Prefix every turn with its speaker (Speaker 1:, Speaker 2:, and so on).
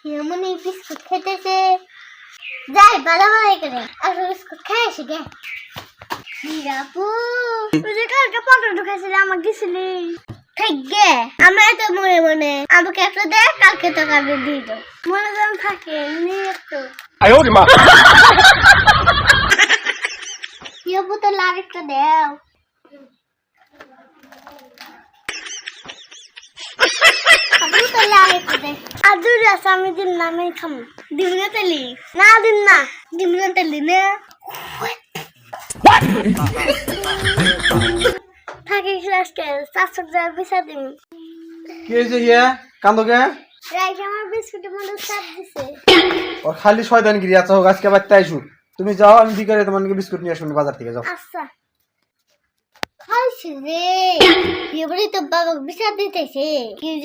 Speaker 1: এমনি বিস্কুট খেতেছে যাই বাড়াবাড়ি করে আর বিস্কুট খেয়ে আসি গে আপু তুই যে কালকে পটেটো খাইছিলি আমাকে দিছিলি ঠিক গে আমার তো মনে মনে আমাকে একটা দে কালকে তো কালকে দিয়ে দাও মনে যেন থাকে নিয়ে একটু
Speaker 2: আয়ো রে মা
Speaker 1: আপু তো আরেকটা দাও আপু তো আরেকটা দে আদুর আছে আমি দিন না আমি খাম দিন না তেলি না দিন না দিন না তেলি না থাকে ক্লাসকে শাসক যা বিছা দিন
Speaker 3: কি হয়েছে ইয়া কান্দোকে
Speaker 1: রাইট আমার বিস্কুটের মধ্যে চাপ দিছে
Speaker 3: ওর খালি শয়তানগিরি আচ্ছা হোক আজকে বাড়তে আইসু তুমি যাও আমি বিকালে তোমাকে বিস্কুট নিয়ে আসবো বাজার থেকে যাও
Speaker 1: আচ্ছা খাইছে রে এবারে তো বাবা বিছা দিতেছে কি যে